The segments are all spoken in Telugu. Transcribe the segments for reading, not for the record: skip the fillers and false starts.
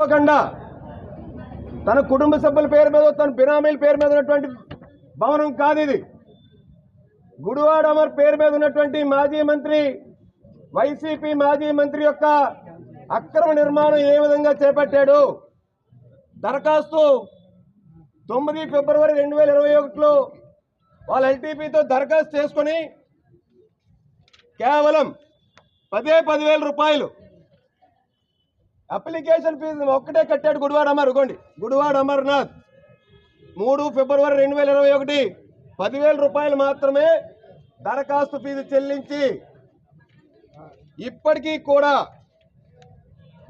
అనుకోకుండా తన కుటుంబ సభ్యుల పేరు మీద తన బినామీల పేరు మీద ఉన్నటువంటి భవనం కాదు ఇది. గుడివాడ అమర్ పేరు మీద ఉన్నటువంటి మాజీ మంత్రి, వైసీపీ మాజీ మంత్రి యొక్క అక్రమ నిర్మాణం ఏ విధంగా చేపట్టాడు. దరఖాస్తు 9 ఫిబ్రవరి 2021లో వాళ్ళ ఎల్టీపీతో దరఖాస్తు చేసుకుని కేవలం 10,000 రూపాయలు అప్లికేషన్ ఫీజు ఒక్కటే కట్టాడు గుడివాడ అమర్. గుడివాడ అమర్నాథ్ 3 ఫిబ్రవరి 2021 10,000 రూపాయలు మాత్రమే దరఖాస్తు ఫీజు చెల్లించి ఇప్పటికీ కూడా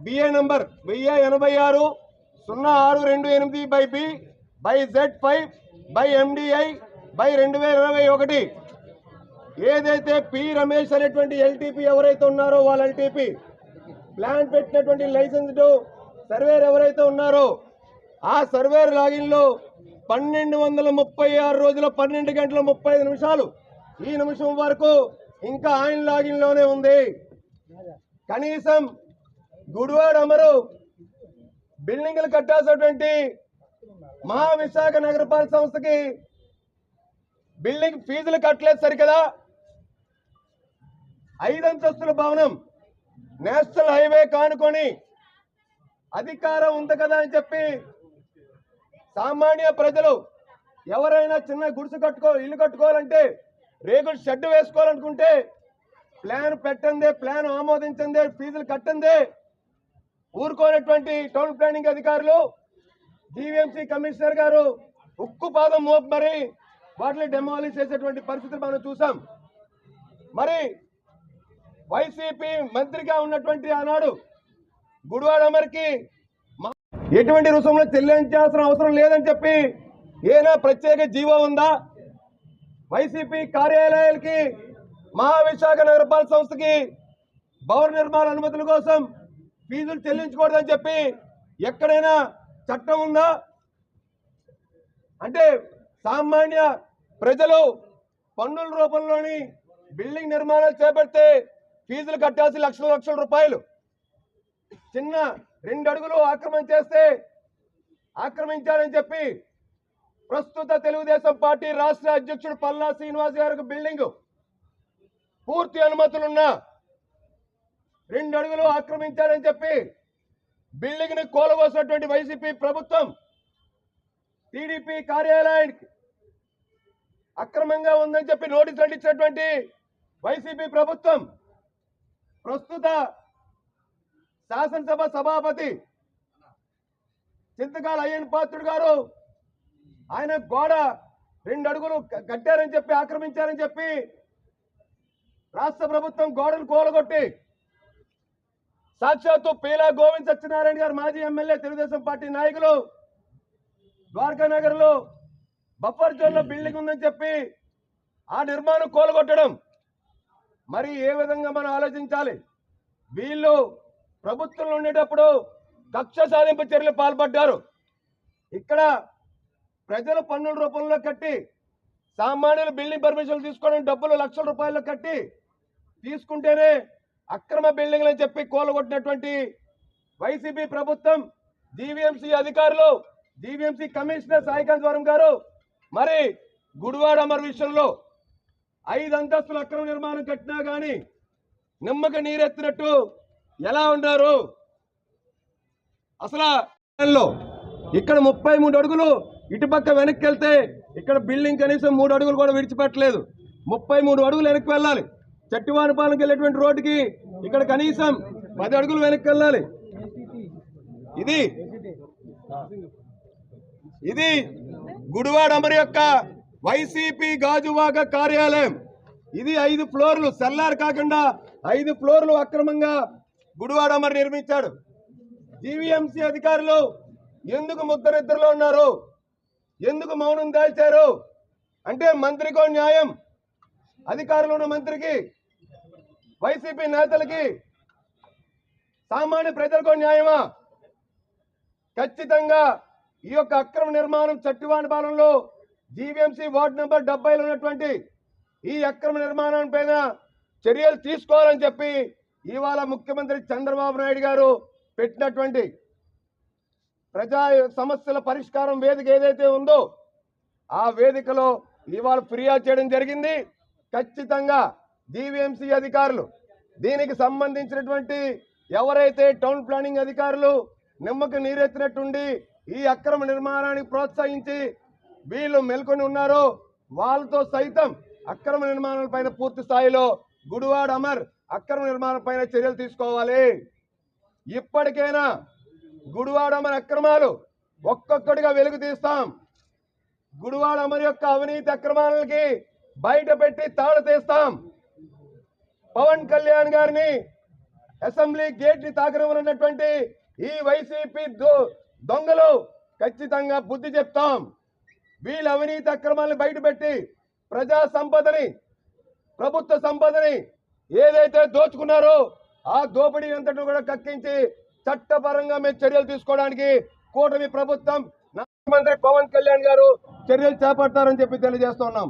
బిఏ నంబర్ 1086/B/Z5/MDI/2021 ఏదైతే పి రమేష్ అనేటువంటి ఎల్టీపీ ఎవరైతే ఉన్నారో వాళ్ళ ఎల్టీపీ ప్లాన్ పెట్టినటువంటి లైసెన్స్డ్ సర్వేర్ ఎవరైతే ఉన్నారో ఆ సర్వేర్ లాగిన్లో 1236 రోజుల 12 గంటల 35 నిమిషాలు ఈ నిమిషం వరకు ఇంకా ఆయన లాగిన్లోనే ఉంది. కనీసం గుడివాడ అమరు బిల్డింగ్లు కట్టాల్సినటువంటి మహావిశాఖ నగరపాలక సంస్థకి బిల్డింగ్ ఫీజులు కట్టలేదు సరికదా. 5 అంతస్తుల భవనం నేషనల్ హైవే కానుకొని అధికారం ఉంది కదా అని చెప్పి సామాన్య ప్రజలు ఎవరైనా చిన్న గుడిసె ఇల్లు కట్టుకోవాలంటే రేగులు షెడ్ వేసుకోవాలనుకుంటే ప్లాన్ పెట్టందే, ప్లాన్ ఆమోదించందే, ఫీజులు కట్టందే ఊరుకోనటువంటి టౌన్ ప్లానింగ్ అధికారులు, జీవీఎంసీ కమిషనర్ గారు ఉక్కు పాదం మోపు మరి వాటిని డెమాలిష్ చేసేటువంటి పరిస్థితులు మనం చూసాం. మరి వైసీపీ మంత్రిగా ఉన్నటువంటి ఆనాడు గుడివాడ అమర్కి ఎటువంటి రుసుములు చెల్లించాల్సిన అవసరం లేదని చెప్పి ఏదైనా ప్రత్యేక జీవో ఉందా? వైసీపీ కార్యాలయాలకి మహావిశాఖ నగరపాలక సంస్థకి భవన నిర్మాణ అనుమతుల కోసం ఫీజులు చెల్లించకూడదని చెప్పి ఎక్కడైనా చట్టం ఉందా? అంటే సామాన్య ప్రజలు పన్నుల రూపంలోని బిల్డింగ్ నిర్మాణాలు చేపడితే ఫీజులు కట్టాల్సి లక్షల రూపాయలు. చిన్న 2 అడుగులు ఆక్రమించారని చెప్పి ప్రస్తుత తెలుగుదేశం పార్టీ రాష్ట్ర అధ్యక్షుడు పల్లా శ్రీనివాస్ గారికి బిల్డింగ్ పూర్తి అనుమతులున్నా 2 అడుగులు ఆక్రమించారని చెప్పి బిల్డింగ్ ని కూలగోసినటువంటి వైసీపీ ప్రభుత్వం టీడీపీ కార్యాలయానికి అక్రమంగా ఉందని చెప్పి నోటీసులు అంటించినటువంటి వైసీపీ ప్రభుత్వం ప్రస్తుత శాసనసభ సభాపతి చింతకాల అయ్యన్ పాత్రుడు గారు ఆయన గోడ 2 అడుగులు కట్టారని చెప్పి ఆక్రమించారని చెప్పి రాష్ట్ర ప్రభుత్వం గోడను కూలగొట్టి సాక్షాత్తు పీలా గోవింద్ సత్యనారాయణ గారు మాజీ ఎమ్మెల్యే తెలుగుదేశం పార్టీ నాయకులు ద్వారకా నగర్ లో బఫర్ జోన్ లో బిల్డింగ్ ఉందని చెప్పి ఆ నిర్మాణం కూలగొట్టడం మరి ఏ విధంగా మనం ఆలోచించాలి? వీళ్ళు ప్రభుత్వంలో ఉండేటప్పుడు కక్ష సాధింపు చర్యలు పాల్పడ్డారు. ఇక్కడ ప్రజలు పన్నుల రూపంలో కట్టి సామాన్యులు బిల్డింగ్ పర్మిషన్లు తీసుకోవడం డబ్బులు లక్షల రూపాయలు కట్టి తీసుకుంటేనే అక్రమ బిల్డింగ్లు అని చెప్పి కూలగొట్టినటువంటి వైసీపీ ప్రభుత్వం, జీవీఎంసీ అధికారులు, జీవీఎంసీ కమిషనర్ సాయికాంత్ వరం గారు మరి గుడివాడ అమర్ విషయంలో 5 అంతస్తుల అక్రమ నిర్మాణం కట్టినా గాని నిమ్మక నీరెత్తినట్టు ఎలా ఉన్నారు? అసలు ఇక్కడ 33 అడుగులు ఇటుపక్క వెనక్కి వెళ్తే ఇక్కడ బిల్డింగ్ కనీసం 3 అడుగులు కూడా విడిచిపెట్టలేదు. 33 అడుగులు వెనక్కి వెళ్ళాలి. చట్టివానిపాలెంకి వెళ్ళేటువంటి రోడ్డుకి ఇక్కడ కనీసం 10 అడుగులు వెనక్కి వెళ్ళాలి. ఇది గుడివాడ అమర్ యొక్క వైసీపీ గాజువాక కార్యాలయం. ఇది 5 ఫ్లోర్లు, సెల్లార్ కాకుండా 5 ఫ్లోర్లు అక్రమంగా గుడివాడ అమర్ నిర్మించాడు. జీవీఎంసీ అధికారులు ఎందుకు ముద్దరిద్దరులో ఉన్నారు? ఎందుకు మౌనం దాల్చారు? అంటే మంత్రికో న్యాయం, అధికారులు ఉన్న మంత్రికి, వైసీపీ నేతలకి, సామాన్య ప్రజలకో న్యాయమా? ఖచ్చితంగా ఈ యొక్క అక్రమ నిర్మాణం చట్టివానిపాలెంలో జీవీఎంసీ వార్డు నెంబర్ 70లో ఉన్నటువంటి ఈ అక్రమ నిర్మాణం పైన చర్యలు తీసుకోవాలని చెప్పి ఇవాళ ముఖ్యమంత్రి చంద్రబాబు నాయుడు గారు పెట్టినటువంటి ప్రజా సమస్యల పరిష్కారం వేదిక ఏదైతే ఉందో ఆ వేదికలో ఇవాళ ఫిర్యాదు చేయడం జరిగింది. ఖచ్చితంగా జీవీఎంసీ అధికారులు దీనికి సంబంధించినటువంటి ఎవరైతే టౌన్ ప్లానింగ్ అధికారులు నిమ్మకు నీరెత్తినట్టుండి ఈ అక్రమ నిర్మాణానికి ప్రోత్సహించి వీళ్ళు మేల్కొని ఉన్నారో వాళ్ళతో సైతం అక్రమ నిర్మాణాలపైన పూర్తి స్థాయిలో గుడివాడ అమర్ అక్రమ నిర్మాణాలపైన చర్యలు తీసుకోవాలి. ఇప్పటికైనా గుడివాడ అమర్ అక్రమాలు ఒక్కొక్కటిగా వెలుగు తీస్తాం. గుడివాడ అమర్ యొక్క అవినీతి అక్రమాలకి బయట పెట్టి తాళ తీస్తాం. పవన్ కళ్యాణ్ గారిని అసెంబ్లీ గేట్ ని తాకరవనటువంటి ఈ వైసీపీ దొంగలు ఖచ్చితంగా బుద్ధి చెప్తాం. వీళ్ళ అవినీతి అక్రమాలను బయటపెట్టి ప్రజా సంపదని ప్రభుత్వ సంపదని ఏదైతే దోచుకున్నారో ఆ దోపిడీ అంతటా కూడా కక్కించి చట్టపరంగా మేము చర్యలు తీసుకోవడానికి కూటమి ప్రభుత్వం ముఖ్యమంత్రి పవన్ కళ్యాణ్ గారు చర్యలు చేపడతారని చెప్పి తెలియజేస్తున్నాం.